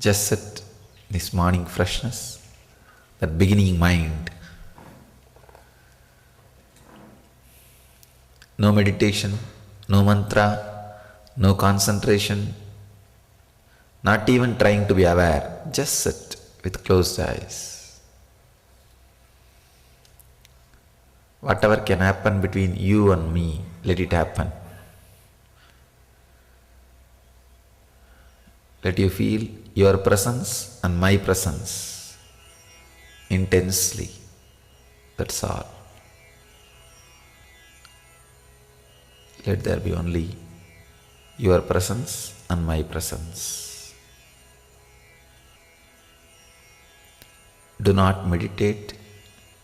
Just sit, this morning freshness, that beginning mind. No meditation, no mantra, no concentration, not even trying to be aware. Just sit with closed eyes. Whatever can happen between you and me, let it happen. Let you feel your presence and my presence intensely. That's all. Let there be only your presence and my presence. Do not meditate,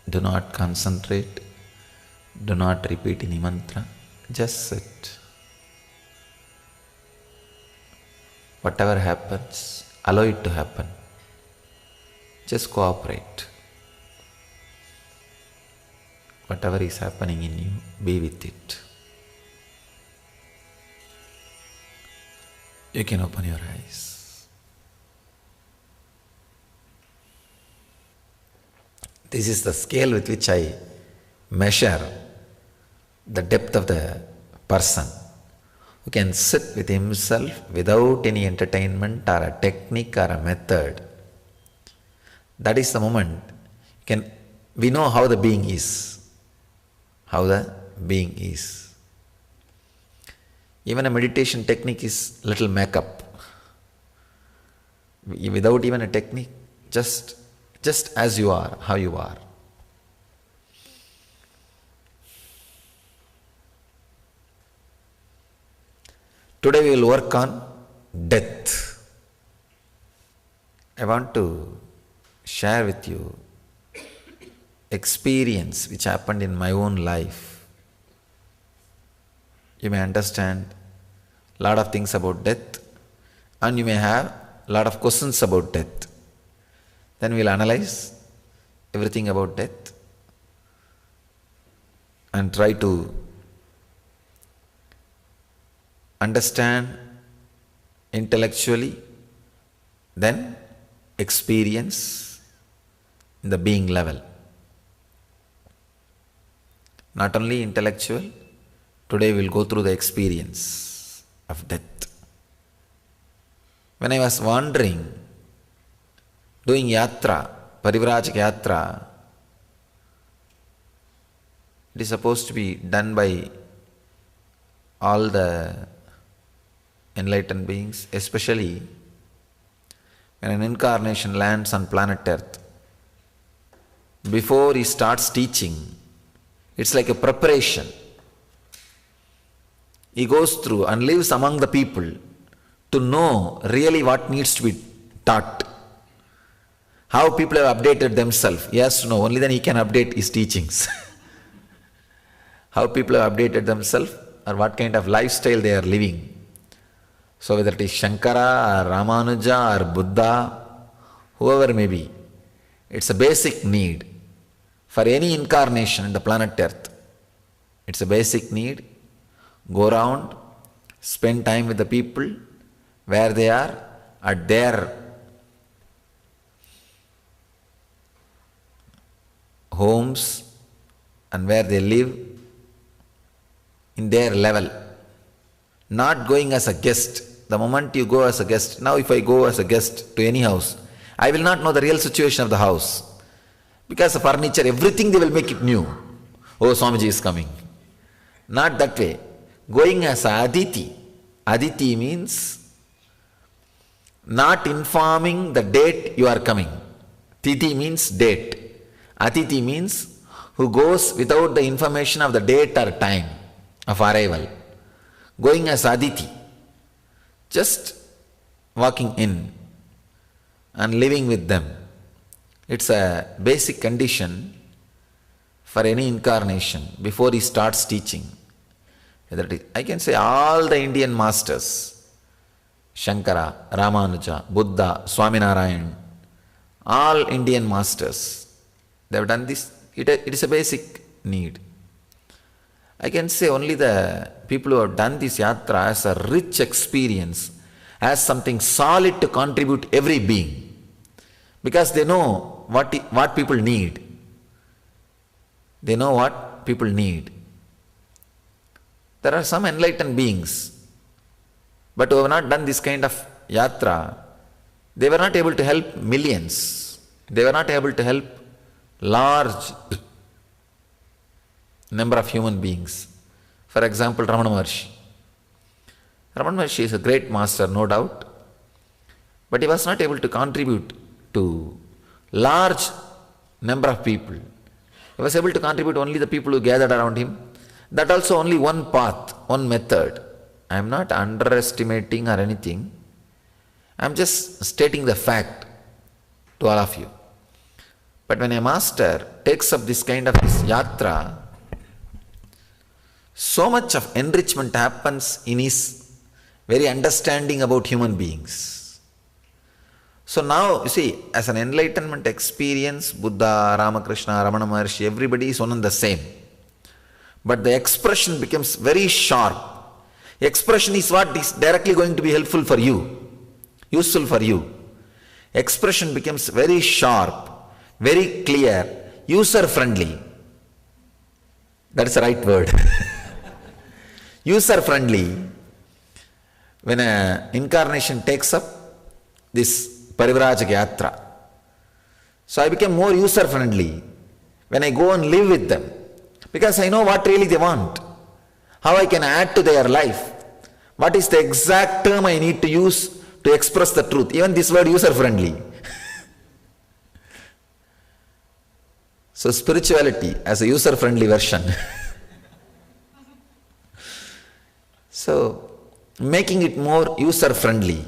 do not concentrate, do not repeat any mantra, just sit. Whatever happens, allow it to happen. Just cooperate. Whatever is happening in you, be with it. You can open your eyes. This is the scale with which I measure the depth of the person who can sit with himself without any entertainment or a technique or a method. That is the moment we know how the being is. How the being is. Even a meditation technique is little makeup. Without even a technique, just as you are, how you are. Today we will work on death. I want to share with you experience which happened in my own life. You may understand a lot of things about death, and you may have a lot of questions about death. Then we will analyze everything about death and try to understand intellectually, then experience in the being level. Not only intellectual, today we will go through the experience of death. When I was wandering, doing yatra, parivrajaka yatra, it is supposed to be done by all the enlightened beings, especially when an incarnation lands on planet Earth. Before he starts teaching, it's like a preparation. He goes through and lives among the people to know really what needs to be taught. How people have updated themselves. He has to know, only then he can update his teachings. How people have updated themselves or what kind of lifestyle they are living. So whether it is Shankara or Ramanuja or Buddha, whoever may be, it's a basic need for any incarnation in the planet Earth. It's a basic need. Go around, spend time with the people where they are at their homes and where they live in their level. Not going as a guest. The moment you go as a guest, now if I go as a guest to any house, I will not know the real situation of the house. Because the furniture, everything they will make it new. Oh, Swamiji is coming. Not that way. Going as a aditi. Aditi means not informing the date you are coming. Titi means date. Atiti means who goes without the information of the date or time of arrival. Going as aditi. Just walking in and living with them. It's a basic condition for any incarnation before he starts teaching. I can say all the Indian masters, Shankara, Ramanuja, Buddha, Swaminarayan, all Indian masters, they have done this. It is a basic need. I can say only the people who have done this yatra as a rich experience as something solid to contribute every being, because they know what people need. They know what people need. There are some enlightened beings, but who have not done this kind of yatra. They were not able to help millions. They were not able to help large number of human beings. For example, Ramana Maharshi. Ramana Maharshi is a great master, no doubt, but he was not able to contribute to large number of people. He was able to contribute only the people who gathered around him. That also only one path, one method. I am not underestimating or anything. I am just stating the fact to all of you. But when a master takes up this kind of yatra, so much of enrichment happens in his very understanding about human beings. So now, you see, as an enlightenment experience, Buddha, Ramakrishna, Ramana Maharshi, everybody is one and the same. But the expression becomes very sharp. Expression is what is directly going to be helpful for you, useful for you. Expression becomes very sharp, very clear, user-friendly. That is the right word. User-friendly. When an incarnation takes up this Parivrajaka Yatra, so I became more user-friendly when I go and live with them, because I know what really they want, how I can add to their life, what is the exact term I need to use to express the truth. Even this word user-friendly. So spirituality as a user-friendly version. So making it more user-friendly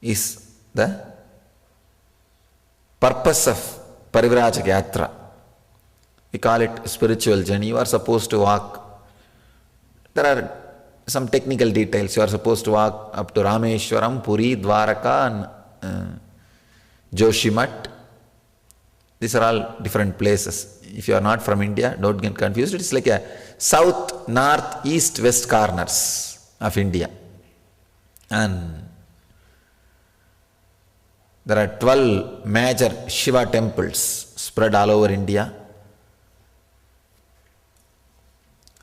is the purpose of Parivrajaka Yatra. We call it spiritual journey. You are supposed to walk. There are some technical details. You are supposed to walk up to Rameshwaram, Puri, Dwaraka and Joshimath. These are all different places. If you are not from India, don't get confused. It is like a south, north, east, west corners of India. And there are 12 major Shiva temples spread all over India.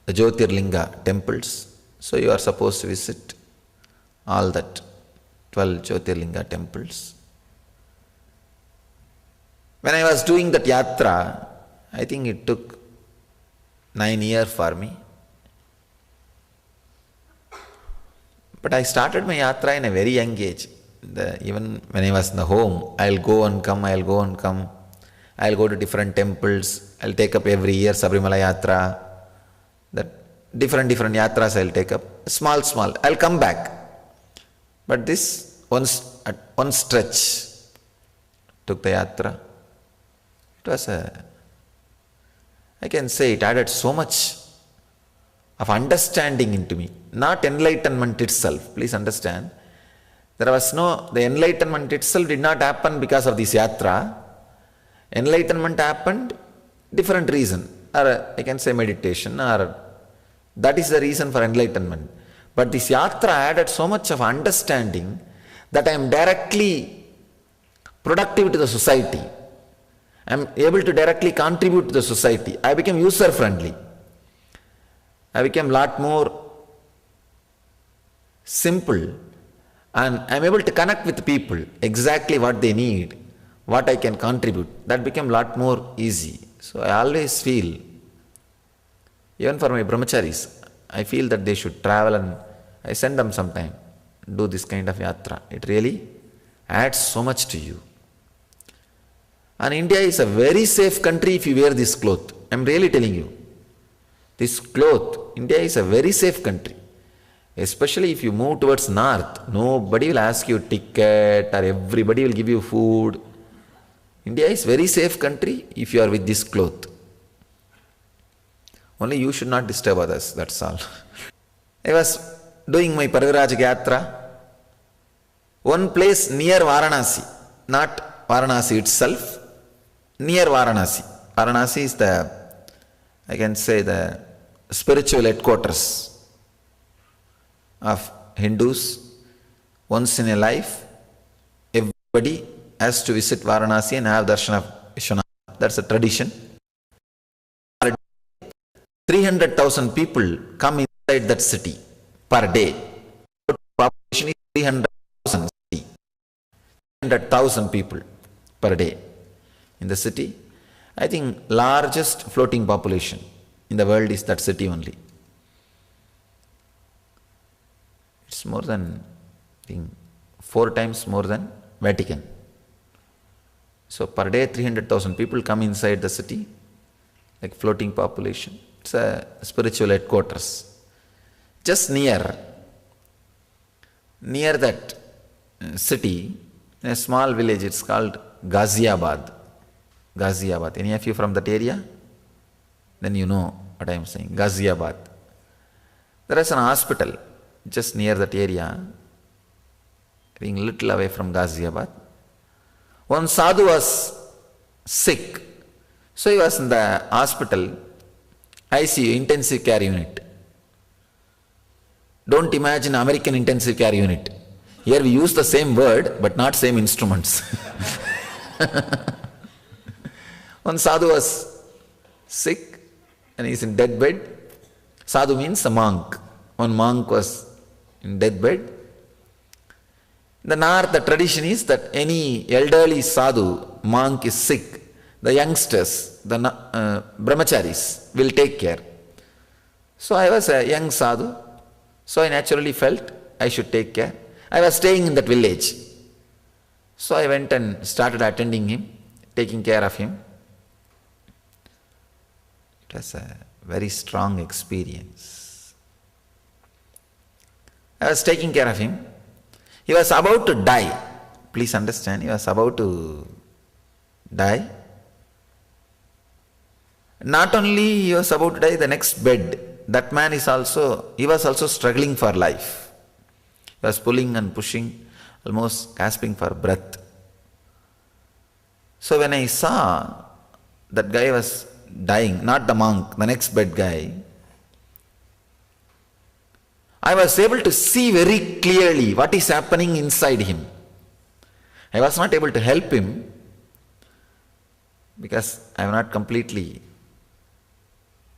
The Jyotirlinga temples. So you are supposed to visit all that 12 Jyotirlinga temples. When I was doing that yatra, I think it took 9 years for me. But I started my yatra in a very young age. Even when I was in the home, I'll go and come. I'll go to different temples. I'll take up every year Sabrimala Yatra. That different yatras I'll take up. Small. I'll come back. But this at one stretch took the yatra. It was I can say it added so much of understanding into me. Not enlightenment itself. Please understand. The enlightenment itself did not happen because of this yatra. Enlightenment happened different reason. Or I can say meditation, or that is the reason for enlightenment. But this yatra added so much of understanding that I am directly productive to the society. I am able to directly contribute to the society. I became user-friendly. I became a lot more simple, and I am able to connect with people, exactly what they need, what I can contribute. That became a lot more easy. So I always feel, even for my brahmacharis, I feel that they should travel, and I send them sometime, do this kind of yatra. It really adds so much to you. And India is a very safe country if you wear this cloth. I am really telling you. This cloth, India is a very safe country. Especially if you move towards north, nobody will ask you ticket, or everybody will give you food. India is very safe country if you are with this cloth. Only you should not disturb others, that's all. I was doing my Parivrajaka Yatra. One place near Varanasi, not Varanasi itself, near Varanasi. Varanasi is I can say the spiritual headquarters of Hindus, Once in a life, everybody has to visit Varanasi and have darshan of Vishwanath. That's a tradition. 300,000 people come inside that city per day. Population is 300,000 city. 300,000 people per day in the city. I think largest floating population in the world is that city only. It's more than, I think, 4 times more than Vatican. So per day 300,000 people come inside the city, like floating population. It's a spiritual headquarters. Just near that city, in a small village, it's called Ghaziabad. Ghaziabad. Any of you from that area? Then you know what I am saying. Ghaziabad. There is an hospital just near that area, being little away from Ghaziabad. One sadhu was sick, so he was in the hospital, ICU, intensive care unit. Don't imagine American intensive care unit. Here we use the same word, but not same instruments. One sadhu was sick and he is in dead bed. Sadhu means a monk. One monk was in dead bed. In the north, the tradition is that any elderly sadhu, monk is sick, the youngsters, the brahmacharis will take care. So I was a young sadhu, so I naturally felt I should take care. I was staying in that village. So I went and started attending him, taking care of him. It was a very strong experience. I was taking care of him. He was about to die. Please understand, he was about to die. Not only he was about to die, the next bed, that man he was also struggling for life. He was pulling and pushing, almost gasping for breath. So when I saw that guy was dying, not the monk, the next bed guy, I was able to see very clearly what is happening inside him. I was not able to help him because I am not completely,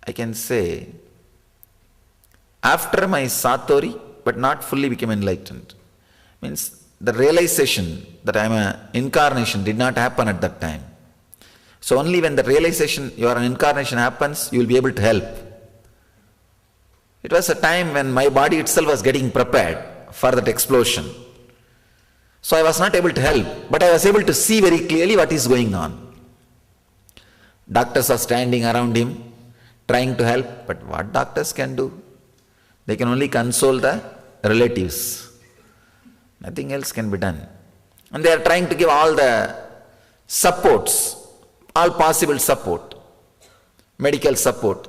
I can say, after my satori, but not fully became enlightened. Means the realization that I am an incarnation did not happen at that time. So only when the realization you are an incarnation happens, you will be able to help. It was a time when my body itself was getting prepared for that explosion. So I was not able to help, but I was able to see very clearly what is going on. Doctors are standing around him, trying to help, but what doctors can do? They can only console the relatives. Nothing else can be done. And they are trying to give all the supports, all possible support, medical support.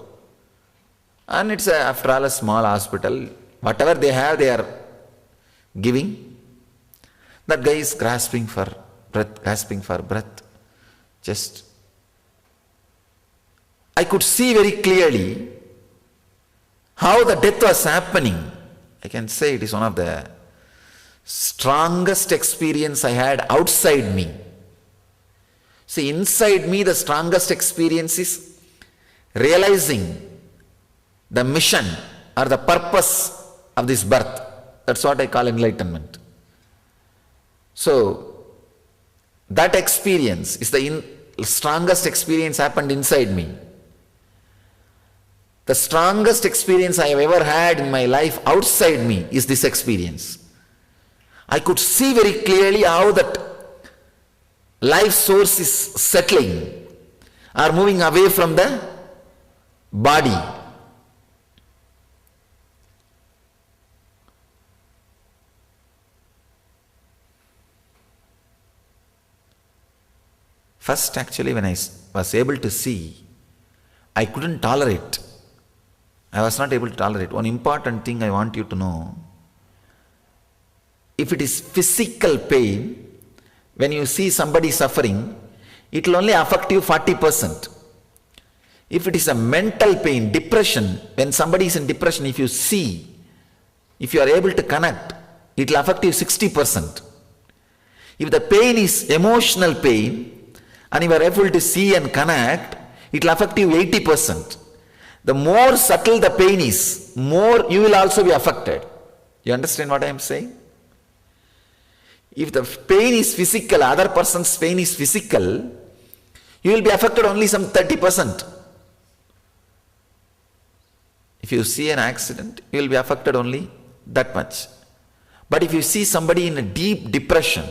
And it's after all a small hospital. Whatever they have, they are giving. That guy is gasping for breath. Just, I could see very clearly how the death was happening. I can say it is one of the strongest experience I had outside me. See, inside me the strongest experience is realizing the mission or the purpose of this birth. That's what I call enlightenment. So, that experience is the strongest experience happened inside me. The strongest experience I have ever had in my life outside me is this experience. I could see very clearly how that life source is settling or moving away from the body. First, actually, when I was able to see, I couldn't tolerate. I was not able to tolerate. One important thing I want you to know, if it is physical pain, when you see somebody suffering, it will only affect you 40%. If it is a mental pain, depression, when somebody is in depression, if you see, if you are able to connect, it will affect you 60%. If the pain is emotional pain and you are able to see and connect, it will affect you 80%. The more subtle the pain is, more you will also be affected. You understand what I am saying? If the pain is physical, other person's pain is physical, you will be affected only some 30%. If you see an accident, you will be affected only that much. But if you see somebody in a deep depression,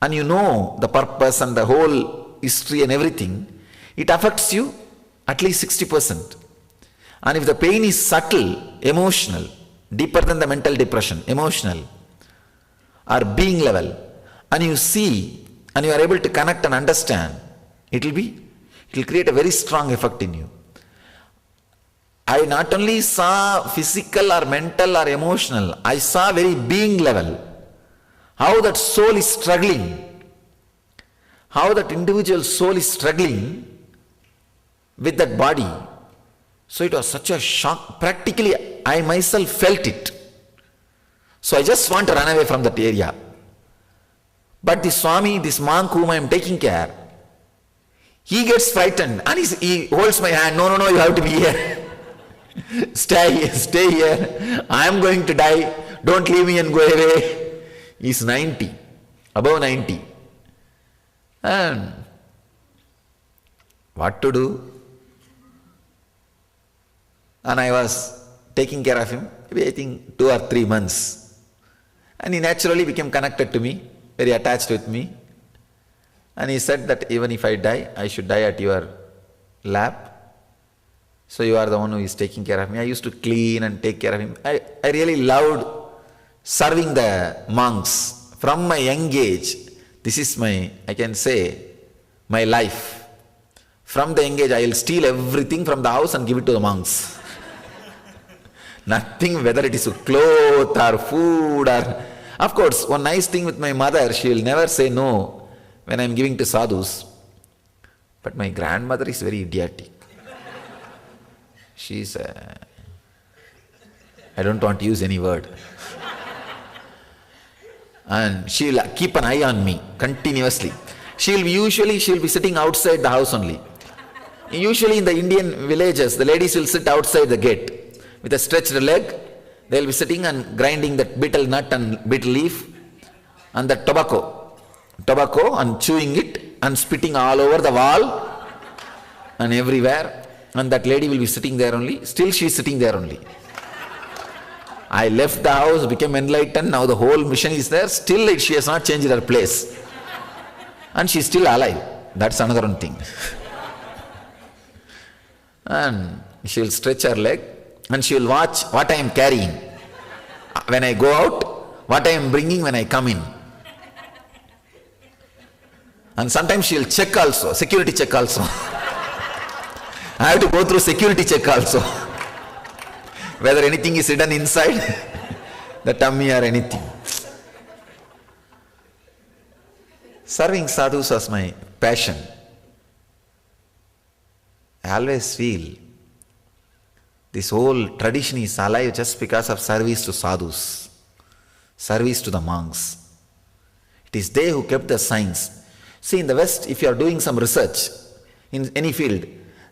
and you know the purpose and the whole history and everything, it affects you at least 60%. And if the pain is subtle, emotional, deeper than the mental depression, emotional, or being level, and you see, and you are able to connect and understand, it will create a very strong effect in you. I not only saw physical or mental or emotional, I saw very being level, how that soul is struggling, how that individual soul is struggling with that body. So it was such a shock. Practically, I myself felt it. So I just want to run away from that area. But this Swami, this monk whom I am taking care, he gets frightened and he holds my hand. No, you have to be here. Stay here. I am going to die. Don't leave me and go away. He's 90, above 90. And what to do? And I was taking care of him, maybe I think 2 or 3 months. And he naturally became connected to me, very attached with me. And he said that even if I die, I should die at your lap. So you are the one who is taking care of me. I used to clean and take care of him. I really loved serving the monks from my young age. This is my, I can say, my life. From the young age, I will steal everything from the house and give it to the monks. Nothing, whether it is clothes or food or... Of course, one nice thing with my mother, she will never say no when I am giving to sadhus. But my grandmother is very idiotic. She is, I don't want to use any word. And she will keep an eye on me continuously. She will be sitting outside the house only. Usually in the Indian villages, the ladies will sit outside the gate with a stretched leg. They will be sitting and grinding that betel nut and betel leaf and the tobacco and chewing it and spitting all over the wall and everywhere. And that lady will be sitting there only. Still she is sitting there only. I left the house, became enlightened. Now the whole mission is there. Still she has not changed her place. And she is still alive. That's another one thing. And she will stretch her leg and she will watch what I am carrying. When I go out, what I am bringing when I come in. And sometimes she will check also, security check also. I have to go through security check also. Whether anything is hidden inside the tummy or anything. Serving sadhus was my passion. I always feel this whole tradition is alive just because of service to sadhus, service to the monks. It is they who kept the science. See, in the West, if you are doing some research in any field,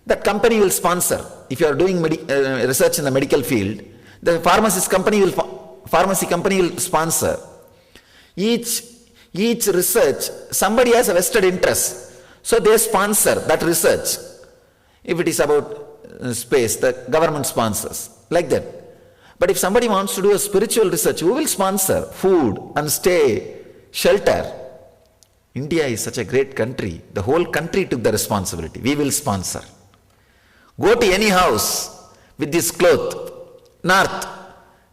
that company will sponsor. If you are doing research in the medical field, the pharmacy company will sponsor. Each research, somebody has a vested interest. So they sponsor that research. If it is about space, the government sponsors. Like that. But if somebody wants to do a spiritual research, who will sponsor? Food and stay, shelter. India is such a great country. The whole country took the responsibility. We will sponsor. Go to any house with this cloth. North.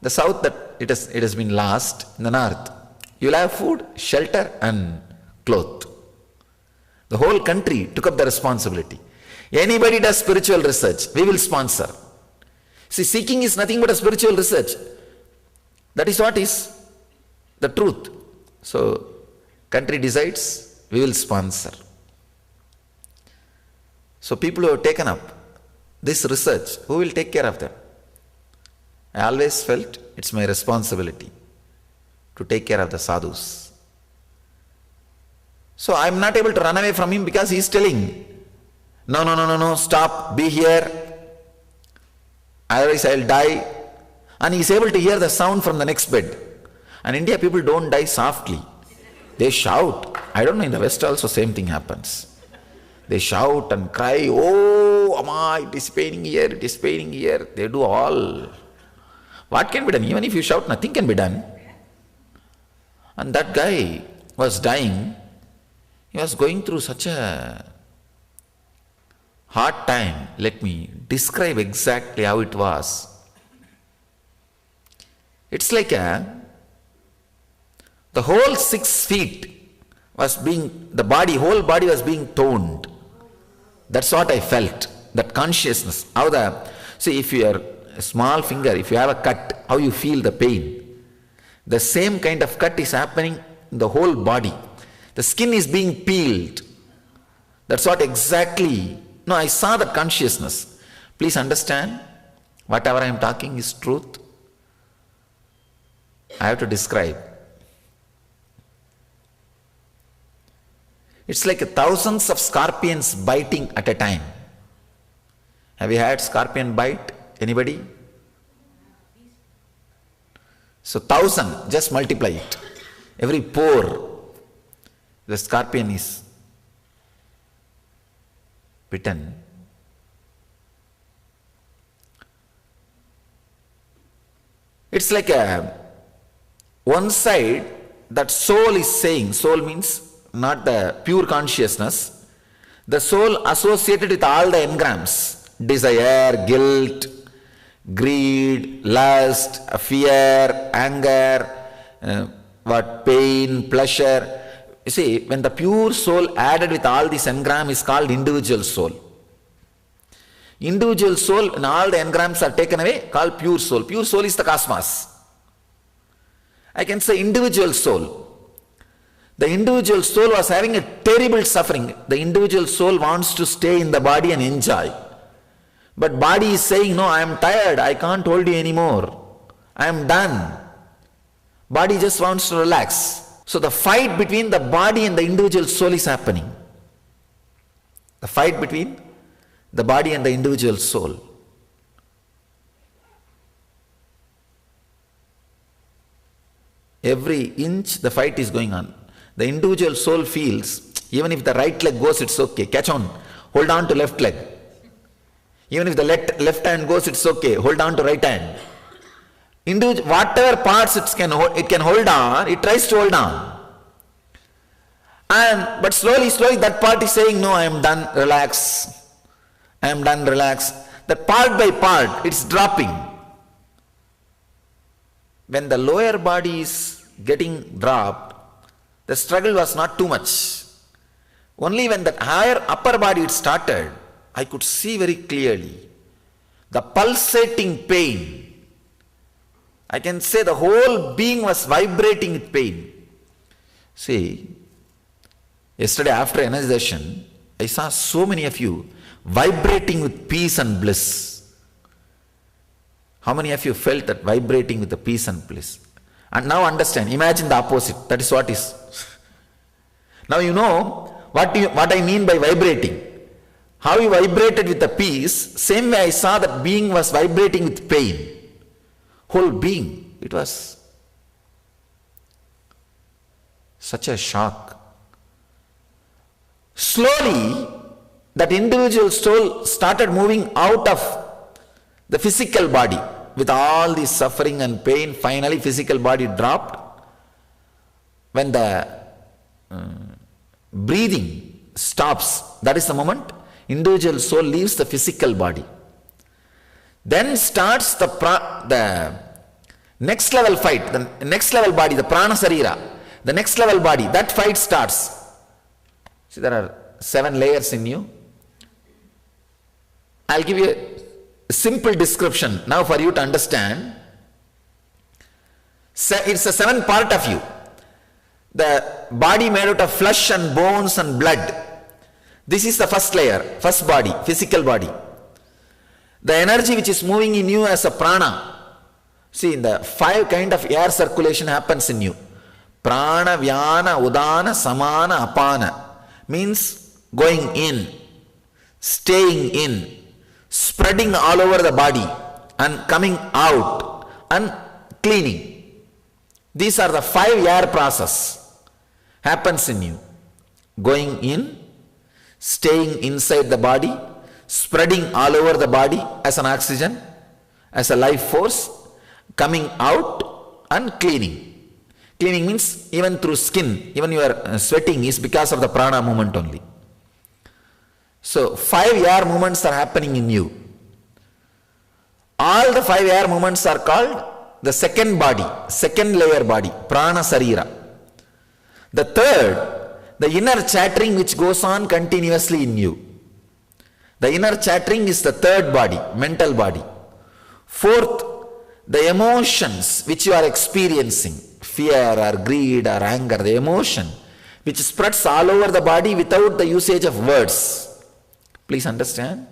The south, that it has been lost. In the north, you will have food, shelter and cloth. The whole country took up the responsibility. Anybody does spiritual research, we will sponsor. See, seeking is nothing but a spiritual research. That is what is the truth. So, country decides, we will sponsor. So, people who have taken up this research, who will take care of them? I always felt it's my responsibility. to take care of the sadhus. So I am not able to run away from him because he is telling, no, stop, be here, otherwise I will die. And he is able to hear the sound from the next bed. And India people don't die softly. They shout. I don't know, in the West also same thing happens. They shout and cry, oh, Amma, it is paining here, it is paining here. They do all. What can be done? Even if you shout, nothing can be done. And that guy was dying. He was going through such a hard time. Let me describe exactly how it was. It's like the whole 6 feet was being, whole body was being toned. That's what I felt, that consciousness. See, if you are a small finger, if you have a cut, how you feel the pain. The same kind of cut is happening in the whole body. The skin is being peeled. That's what exactly. No, I saw that consciousness. Please understand, whatever I am talking is truth. I have to describe. It's like thousands of scorpions biting at a time. Have you had scorpion bite? Anybody? So 1,000, just multiply it. Every pore, the scorpion is bitten. It's like one side, that soul is saying, soul means not the pure consciousness, the soul associated with all the engrams, desire, guilt, greed, lust, fear, anger, pain, pleasure. You see, when the pure soul added with all these engrams is called individual soul. Individual soul, when all the engrams are taken away, called pure soul. Pure soul is the cosmos. I can say individual soul. The individual soul was having a terrible suffering. The individual soul wants to stay in the body and enjoy. But body is saying, no, I am tired, I can't hold you anymore. I am done. Body just wants to relax. So the fight between the body and the individual soul is happening. The fight between the body and the individual soul. Every inch the fight is going on. The individual soul feels, even if the right leg goes, it's okay, catch on, hold on to left leg. Even if the left hand goes, it's okay, hold on to right hand. Whatever parts it can hold on, it tries to hold on. But slowly that part is saying, no, I am done, relax. I am done, relax. That part by part, it's dropping. When the lower body is getting dropped, the struggle was not too much. Only when that higher upper body it started, I could see very clearly the pulsating pain. I can say the whole being was vibrating with pain. See, yesterday after energization, I saw so many of you vibrating with peace and bliss. How many of you felt that vibrating with the peace and bliss? And now understand, imagine the opposite. That is what is. Now you know what I mean by vibrating. How you vibrated with the peace, same way I saw that being was vibrating with pain. Whole being, it was such a shock. Slowly, that individual soul started moving out of the physical body. With all this suffering and pain, finally physical body dropped. When the breathing stops, that is the moment individual soul leaves the physical body. Then starts the next level fight, the next level body, the prana sarira, the next level body, that fight starts. See, there are 7 layers in you. I'll give you a simple description now for you to understand. It's a 7 part of you. The body made out of flesh and bones and blood. This is the first layer, first body, physical body. The energy which is moving in you as a prana. See, in the 5 kind of air circulation happens in you. Prana, Vyana, Udana, Samana, Apana means going in, staying in, spreading all over the body and coming out and cleaning. These are the 5 air process happens in you. Going in, staying inside the body, spreading all over the body as an oxygen, as a life force, coming out and cleaning. Cleaning means even through skin, even your sweating is because of the prana movement only. So 5 air movements are happening in you. All the 5 air movements are called the second body, second layer body, prana sarira. The third, the inner chattering which goes on continuously in you. The inner chattering is the third body, mental body. Fourth, the emotions which you are experiencing, fear or greed or anger, the emotion which spreads all over the body without the usage of words. Please understand.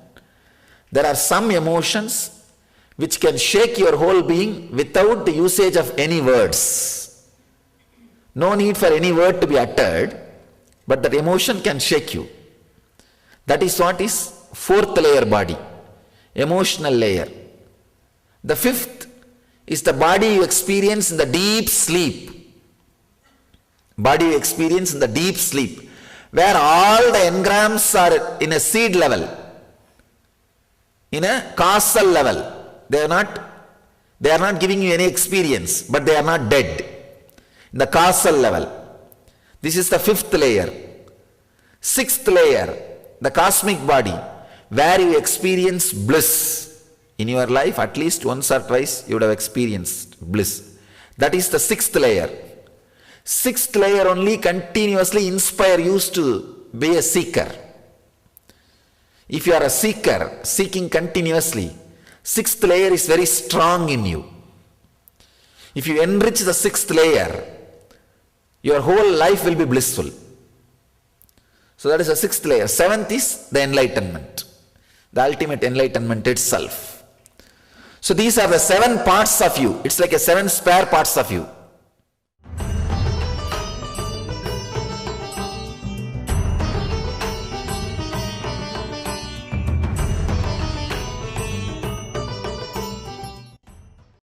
There are some emotions which can shake your whole being without the usage of any words. No need for any word to be uttered, but that emotion can shake you. That is what is fourth layer body, emotional layer. The fifth is the body you experience in the deep sleep. Body you experience in the deep sleep, where all the engrams are in a seed level, in a causal level. They are not giving you any experience, but they are not dead. In the causal level. This is the fifth layer. Sixth layer, the cosmic body, where you experience bliss. In your life, at least once or twice, you would have experienced bliss. That is the sixth layer. Sixth layer only continuously inspire you to be a seeker. If you are a seeker, seeking continuously, sixth layer is very strong in you. If you enrich the sixth layer, your whole life will be blissful. So that is the sixth layer. Seventh is the enlightenment, the ultimate enlightenment itself. So these are the 7 parts of you. It's like a 7 spare parts of you.